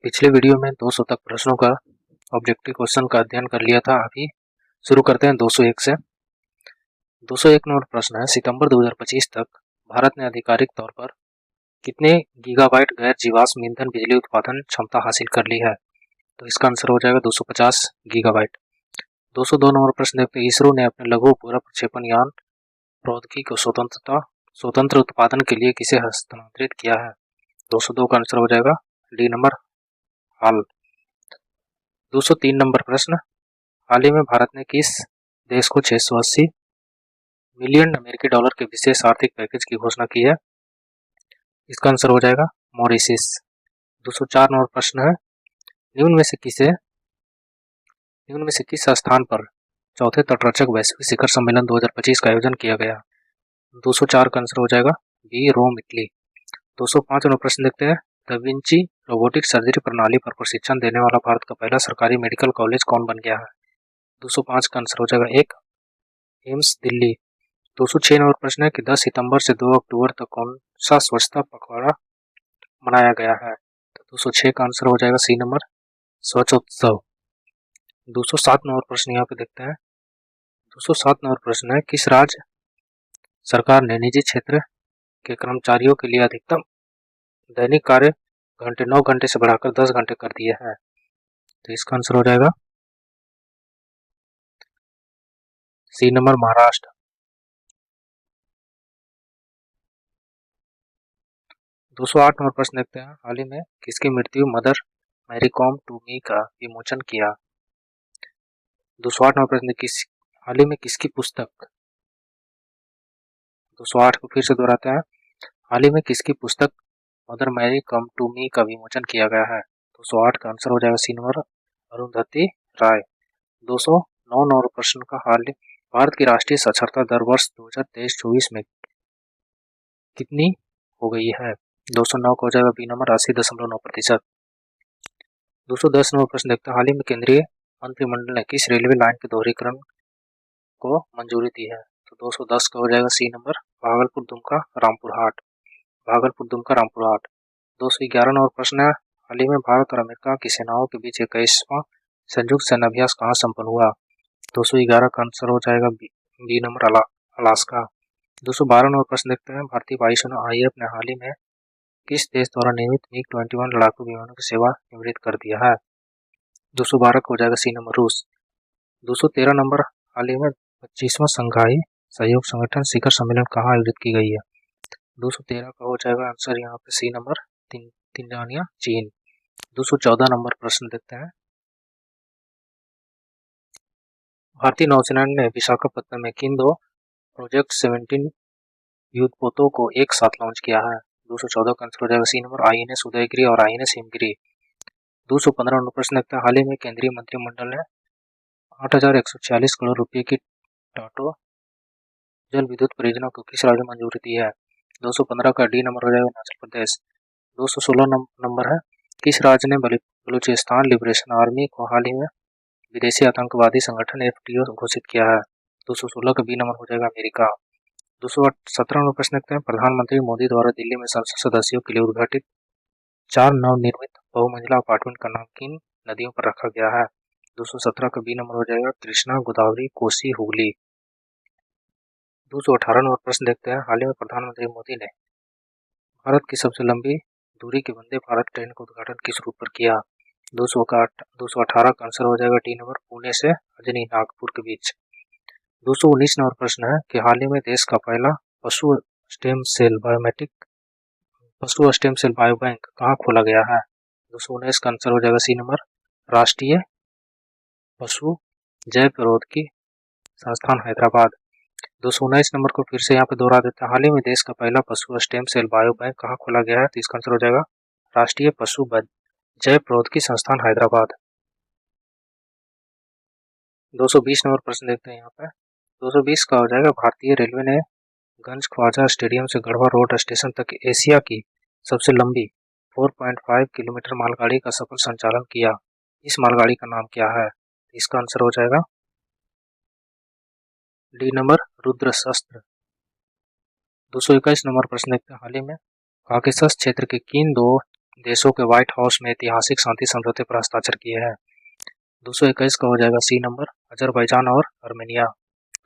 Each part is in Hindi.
पिछले वीडियो में 200 तक प्रश्नों का ऑब्जेक्टिव क्वेश्चन का अध्ययन कर लिया था। अभी शुरू करते हैं 201 से। 201 नंबर प्रश्न है, सितंबर 2025 तक भारत ने आधिकारिक तौर पर कितने गीगाबाइट गैर जीवाश्म ईंधन बिजली उत्पादन क्षमता हासिल कर ली है? तो इसका आंसर हो जाएगा 250 गीगाबाइट। 202 नंबर प्रश्न देखते हैं, इसरो ने अपने लघु उपग्रह प्रक्षेपण यान प्रौद्योगिकी को स्वतंत्र उत्पादन के लिए किसे हस्तांतरित किया है? 202 का आंसर हो जाएगा डी नंबर हाल। 203 नंबर प्रश्न, हाल ही में भारत ने किस देश को 680 मिलियन अमेरिकी डॉलर के विशेष आर्थिक पैकेज की घोषणा की है? इसका आंसर हो जाएगा मॉरिशस। 204 नंबर प्रश्न है, निम्न में से किस स्थान पर चौथे तटरक्षक वैश्विक शिखर सम्मेलन 2025 का आयोजन किया गया? 204 का आंसर हो जाएगा बी रोम, इटली। 205 नंबर प्रश्न देखते हैं, दा विंची रोबोटिक सर्जरी प्रणाली पर प्रशिक्षण देने वाला भारत का पहला सरकारी मेडिकल कॉलेज कौन बन गया है? 205 का आंसर हो जाएगा एक, एम्स, दिल्ली। 206 नंबर प्रश्न है कि 10 सितंबर से 2 अक्टूबर तक कौन सा स्वच्छता पखवाड़ा मनाया गया है? तो 206 का आंसर हो जाएगा सी नंबर, स्वच्छोत्सव। 207 नंबर प्रश्न यहाँ पे देखते हैं। 207 नंबर प्रश्न है, किस राज्य सरकार ने निजी क्षेत्र के कर्मचारियों के लिए अधिकतम दैनिक कार्य घंटे 9 घंटे से बढ़ाकर 10 घंटे कर दिए हैं? तो इसका आंसर हो जाएगा सी नंबर, महाराष्ट्र। 208 नंबर प्रश्न देखते हैं, हाल ही में किसकी मृत्यु mother Mary come to me का विमोचन किया? 208 नंबर प्रश्न, हाल ही में किसकी पुस्तक, 208 को फिर से दोहराते हैं, हाल ही में किसकी पुस्तक mother Mary come to me का विमोचन किया गया है? 208 का आंसर हो जाएगा सी नंबर, अरुंधति राय। 209 नंबर प्रश्न का, हाल भारत की राष्ट्रीय साक्षरता दर वर्ष 2023-24 में कितनी हो गई है? 209 का हो जाएगा बी नंबर, 80.9%। 210 नंबर प्रश्न देखते हैं, हाल ही में केंद्रीय मंत्रिमंडल ने किस रेलवे लाइन के दोहरीकरण को मंजूरी दी है? तो 210 का हो जाएगा सी नंबर, भागलपुर दुमका रामपुर हाट, भागलपुर दुमका रामपुर हाट। 211 नंबर प्रश्न है, हाल ही में भारत और अमेरिका की सेनाओं के बीच 21वां संयुक्त सैन्य अभ्यास कहाँ संपन्न हुआ? 211 का आंसर हो जाएगा बी नंबर, अलास्का। 212 नंबर प्रश्न देखते हैं, भारतीय वायुसेना IAF ने हाल ही में किस देश द्वारा निर्मित MiG-21 लड़ाकू विमानों की सेवा निवृत्त कर दिया है? 212 का हो जाएगा सी नंबर, रूस। 213 नंबर, हाल ही में 25वां शंघाई सहयोग संगठन शिखर सम्मेलन कहाँ आयोजित की गई है? 213 का हो जाएगा आंसर यहाँ पे सी नंबर, तिनजानिया, चीन। 214 नंबर प्रश्न देखते हैं, भारतीय नौसेना ने विशाखापत्तनम में किन दो प्रोजेक्ट 17 युद्धपोतों को एक साथ लॉन्च किया है? 214 का आंसर हो जाएगा सी नंबर, INS उदयगिरी और INS हिमगिरी। 215 नंबर प्रश्न देखते हैं, हाल ही में केंद्रीय मंत्रिमंडल ने 8,146 करोड़ रुपए की टाटो जल विद्युत परियोजना को किस राज्य में मंजूरी दी है? 215 का डी नंबर हो जाएगा, हिमाचल प्रदेश। 216 नंबर है, किस राज्य ने बलूचिस्तान लिबरेशन आर्मी को हाल ही में विदेशी आतंकवादी संगठन FTO घोषित किया है? 216 का बी नंबर हो जाएगा, अमेरिका। 217 नंबर प्रश्न देखते हैं, प्रधानमंत्री मोदी द्वारा दिल्ली में संसद सदस्यों के लिए उद्घाटित 4 नवनिर्मित बहुमंजिला अपार्टमेंट का नाम किन नदियों पर रखा गया है? 217 का बी नंबर हो जाएगा, कृष्णा, गोदावरी, कोसी, हुगली। 218 नंबर प्रश्न देखते हैं, हाल ही में प्रधानमंत्री मोदी ने भारत की सबसे लंबी दूरी की वंदे भारत ट्रेन का उद्घाटन किस रूट पर किया? 218 का आंसर हो जाएगा डी नंबर, पुणे से अजनी नागपुर के बीच। 219 नंबर प्रश्न है कि हाल ही में देश का पहला पशु स्टेम सेल बायो बैंक कहाँ खोला गया है? 219 का आंसर हो जाएगा सी नंबर, राष्ट्रीय पशु जैव प्रौद्योगिकी संस्थान हैदराबाद। 219 नंबर को फिर से यहाँ पे दोहरा देते हैं, हाल ही में देश का पहला पशु स्टेम सेल बायो बैंक कहाँ खोला गया है? तो इसका आंसर हो जाएगा राष्ट्रीय पशु जैव प्रौद्योगिकी संस्थान हैदराबाद। 220 नंबर प्रश्न देखते हैं यहाँ पे, 220 का हो जाएगा, भारतीय रेलवे ने गंज ख्वाजा स्टेडियम से गढ़वा रोड स्टेशन तक एशिया की सबसे लंबी 4.5 किलोमीटर मालगाड़ी का सफल संचालन किया। इस मालगाड़ी का नाम क्या है? इसका आंसर हो जाएगा डी नंबर, रुद्रशस्त्र। 221 नंबर प्रश्न देखते हैं, हाल ही में काकेशस क्षेत्र के किन दो देशों के व्हाइट हाउस में ऐतिहासिक शांति समझौते पर हस्ताक्षर किए हैं? 221 का हो जाएगा सी नंबर, अजरबैजान और आर्मेनिया।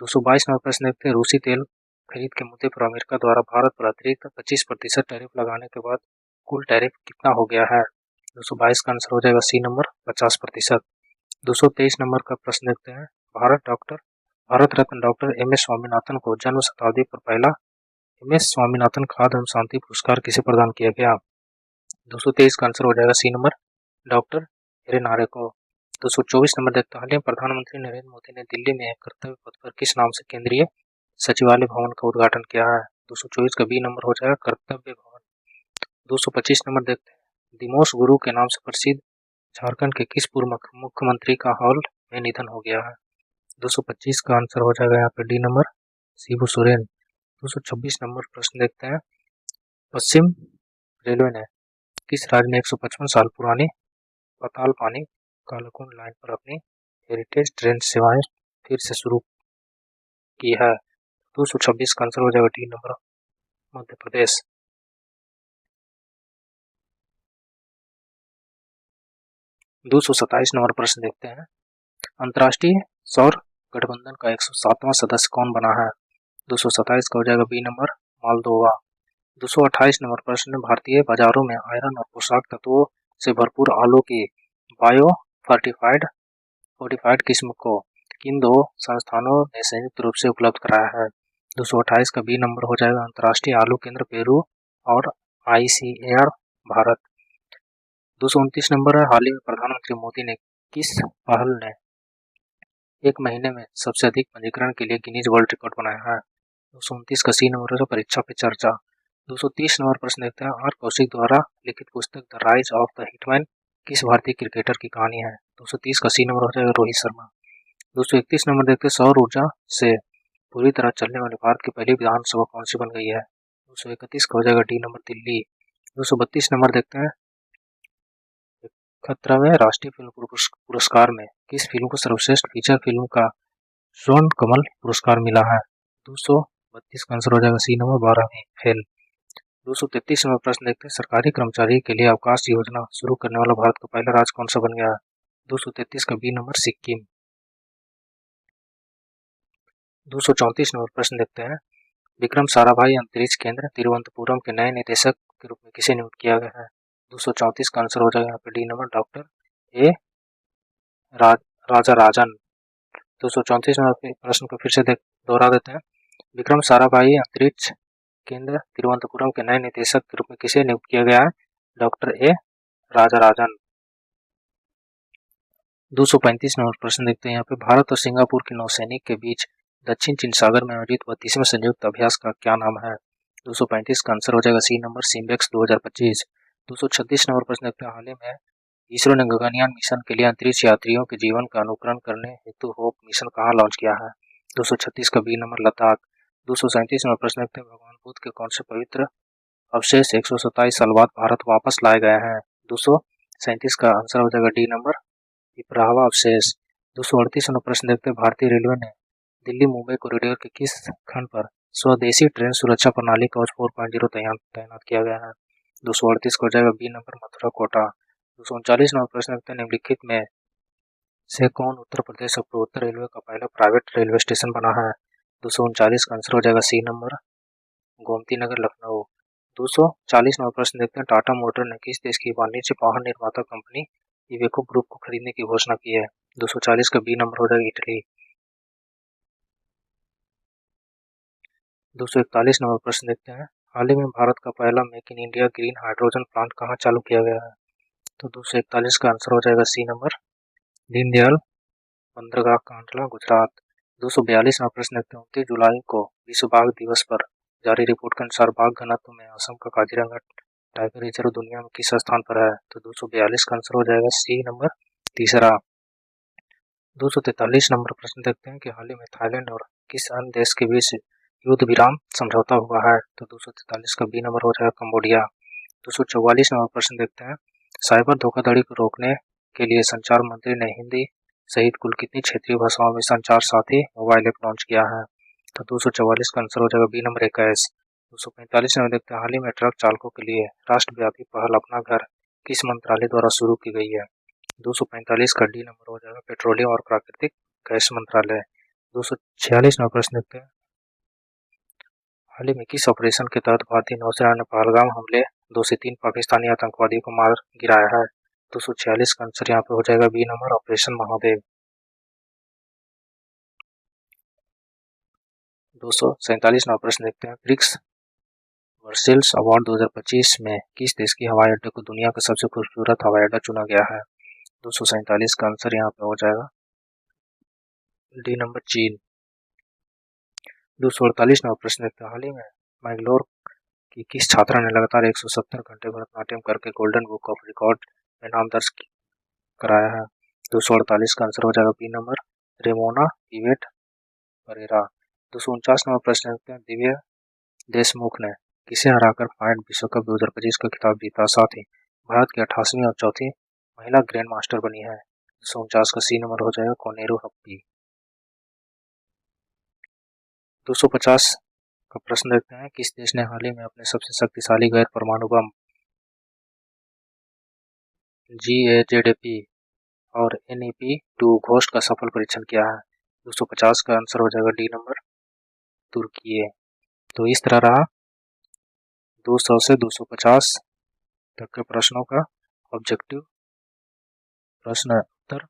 222 नंबर प्रश्न देखते हैं, रूसी तेल खरीद के मुद्दे पर अमेरिका द्वारा भारत पर अतिरिक्त 25% टैरिफ लगाने के बाद कुल टैरिफ कितना हो गया है? 222 का आंसर हो जाएगा सी नंबर, 50%। 223 नंबर का प्रश्न देखते हैं, Bharat Ratna doctor M S Swaminathan को जन्म शताब्दी पर पहला एम एस स्वामीनाथन खाद्य एवं शांति पुरस्कार किसे प्रदान किया गया? 223 का आंसर हो जाएगा सी नंबर, डॉक्टर हिरेनारे को। 224 नंबर देखते हैं, हाल ही में प्रधानमंत्री नरेंद्र मोदी ने दिल्ली में एक कर्तव्य पथ पर किस नाम से केंद्रीय सचिवालय भवन का उद्घाटन किया है? 224 का बी नंबर हो जाएगा कर्तव्य भवन। 225 नंबर देखते हैं, दिमोस गुरु के नाम से प्रसिद्ध झारखंड के किस पूर्व मुख्यमंत्री का हाल में निधन हो गया है? 225 का आंसर हो जाएगा यहाँ पे D number, Shibu Soren. 226 number प्रश्न देखते हैं, पश्चिम रेलवे ने किस राज्य में 155 साल पुरानी पातालपानी कालाकुंड लाइन पर अपनी हेरिटेज ट्रेन सेवाएं फिर से शुरू की है? 226 का आंसर हो जाएगा D number, Madhya Pradesh. 227 number प्रश्न देखते हैं, अंतर्राष्ट्रीय सौर गठबंधन का 107वां सदस्य कौन बना है? 227 का हो जाएगा बी नंबर, मालदोवा। 228 नंबर प्रश्न, भारतीय बाजारों में आयरन और पोषक तत्वों से भरपूर आलू की बायो फोर्टिफाइड किस्म को किन दो संस्थानों ने संयुक्त रूप से उपलब्ध कराया है? 228 का बी नंबर हो जाएगा, अंतर्राष्ट्रीय आलू केंद्र पेरू और ICAR भारत। 229 नंबर है, हाल ही में प्रधानमंत्री मोदी ने किस पहल ने एक महीने में सबसे अधिक पंजीकरण के लिए गिनीज वर्ल्ड रिकॉर्ड बनाया है? 229 का सी नंबर है, परीक्षा पे चर्चा। 230 नंबर प्रश्न देखते हैं, आर कौशिक द्वारा लिखित पुस्तक the rise of the hitman किस भारतीय क्रिकेटर की कहानी है? 230 का सी नंबर हो जाएगा, रोहित शर्मा। 231 नंबर देखते हैं, सौर ऊर्जा से पूरी तरह चलने वाली भारत की पहली विधानसभा कौन सी बन गई है? 231 का हो जाएगा डी नंबर, दिल्ली। 232 नंबर देखते हैं, 71वें राष्ट्रीय फिल्म पुरस्कार में किस फिल्म को सर्वश्रेष्ठ फीचर फिल्म का स्वर्ण कमल पुरस्कार मिला है? 232 का आंसर हो जाएगा सी नंबर, 12वीं फेल। 233 नंबर प्रश्न देखते हैं, सरकारी कर्मचारी के लिए अवकाश योजना शुरू करने वाला भारत का पहला राज्य कौन सा बन गया है? 233 का बी नंबर, सिक्किम। 234 नंबर प्रश्न देखते हैं, विक्रम साराभाई अंतरिक्ष केंद्र तिरुवनंतपुरम के नए निदेशक के रूप में किसे नियुक्त किया गया है? 234 का आंसर हो जाएगा यहाँ पे D number, doctor A Rajarajan. 234 number प्रश्न को फिर से दोहरा देते हैं, विक्रम साराभाई अंतरिक्ष केंद्र तिरुवनंतपुरम के नए निदेशक के रूप में किसे नियुक्त किया गया है? Doctor A Rajarajan. 235 नंबर प्रश्न देखते हैं, यहाँ पे भारत और सिंगापुर के नौसैनिक के बीच दक्षिण चीन सागर में आयोजित 32वें संयुक्त अभ्यास का क्या नाम है? 235 का आंसर हो जाएगा सी नंबर, सिम्बेक्स 2025। 236 नंबर प्रश्न देखते हैं, हाल ही में इसरो ने गगनयान मिशन के लिए अंतरिक्ष यात्रियों के जीवन का अनुकरण करने हेतु होप मिशन कहाँ लॉन्च किया है? 236 का बी नंबर, लद्दाख। 237 नंबर प्रश्न देखते हैं, भगवान बुद्ध के कौन से पवित्र अवशेष 127 साल बाद भारत वापस लाए गए हैं? 237 का आंसर हो जाएगा डी नंबर, पिपरावा अवशेष। 238 नंबर प्रश्न देखते हैं, भारतीय रेलवे ने दिल्ली मुंबई कॉरिडोर के किस खंड पर स्वदेशी ट्रेन सुरक्षा प्रणाली कवच 4.0 तैनात किया गया है? 238 को हो जाएगा B number, Mathura Kota. 239 number प्रश्न देखते हैं, निम्नलिखित में से कौन उत्तर प्रदेश और पूर्वोत्तर रेलवे का पहला प्राइवेट रेलवे स्टेशन बना है? 239 का आंसर हो जाएगा सी नंबर, गोमती नगर लखनऊ। 240 नंबर प्रश्न देखते हैं, टाटा मोटर ने किस देश की वाणिज्य वाहन निर्माता कंपनी इवेको ग्रुप को खरीदने की घोषणा की है? 240 का बी नंबर हो जाएगा, इटली। 241 नंबर प्रश्न देखते हैं, हाल ही में भारत का पहला make in India green hydrogen plant कहाँ चालू किया गया है? तो 241 का आंसर हो जाएगा सी नंबर, दीनदयाल बंदरगाह कांडला, गुजरात। 242 नंबर प्रश्न देखते हैं, 29 जुलाई को विश्व बाघ दिवस पर जारी रिपोर्ट के अनुसार बाघ घनत्व में असम का काजीरंगा टाइगर रिजर्व दुनिया में किस स्थान पर है? तो 242 का आंसर हो जाएगा सी नंबर, तीसरा। 243 नंबर प्रश्न देखते हैं कि हाल ही में थाईलैंड और किस अन्य देश के बीच युद्ध विराम समझौता हुआ है? तो 243 का बी नंबर हो जाएगा, कंबोडिया। 244 नंबर प्रश्न देखते हैं, साइबर धोखाधड़ी को रोकने के लिए संचार मंत्री ने हिंदी सहित कुल कितनी क्षेत्रीय भाषाओं में संचार साथी मोबाइल ऐप लॉन्च किया है? तो 244 का आंसर हो जाएगा बी नंबर, 21। 245 नंबर देखते हैं, हाल ही में ट्रक चालकों के लिए राष्ट्रव्यापी पहल अपना घर किस मंत्रालय द्वारा शुरू की गई है? 245 का डी नंबर हो जाएगा पेट्रोलियम और प्राकृतिक गैस मंत्रालय। 246वां प्रश्न देखते हैं, हाल ही में किस ऑपरेशन के तहत भारतीय नौसेना ने पहलगाम हमले 2 से 3 पाकिस्तानी आतंकवादियों को मार गिराया है? 246 का आंसर यहाँ पे हो जाएगा बी नंबर ऑपरेशन महादेव। 247वां प्रश्न देखते हैं, ब्रिक्स वर्सेल्स अवार्ड 2025 में किस देश के हवाई अड्डे को दुनिया का सबसे खूबसूरत हवाई अड्डा चुना गया है? 247 का आंसर यहाँ पे हो जाएगा डी नंबर चीन। 248वां प्रश्न देखते हैं, हाल ही में मैंगलोर की किस छात्रा ने लगातार 170 घंटे भरतनाट्यम करके गोल्डन बुक ऑफ रिकॉर्ड में नाम दर्ज कराया है? 248 का आंसर हो जाएगा बी नंबर रेमोना इवेट परेरा। 249वां प्रश्न देखते हैं, दिव्या देशमुख ने किसे हराकर फाइड विश्व कप 2025 का खिताब जीता, साथ ही भारत की 28वीं और चौथी महिला ग्रैंड मास्टर बनी है? 249 का सी नंबर हो जाएगा कोनेरू हप्पी। 250 का प्रश्न देखते हैं, किस देश ने हाल ही में अपने सबसे शक्तिशाली गैर परमाणु बम GAZP और NEP-2 घोस्ट का सफल परीक्षण किया है? 250 का आंसर हो जाएगा डी नंबर तुर्की। तो इस तरह रहा 200 से 250 तक के प्रश्नों का ऑब्जेक्टिव प्रश्न उत्तर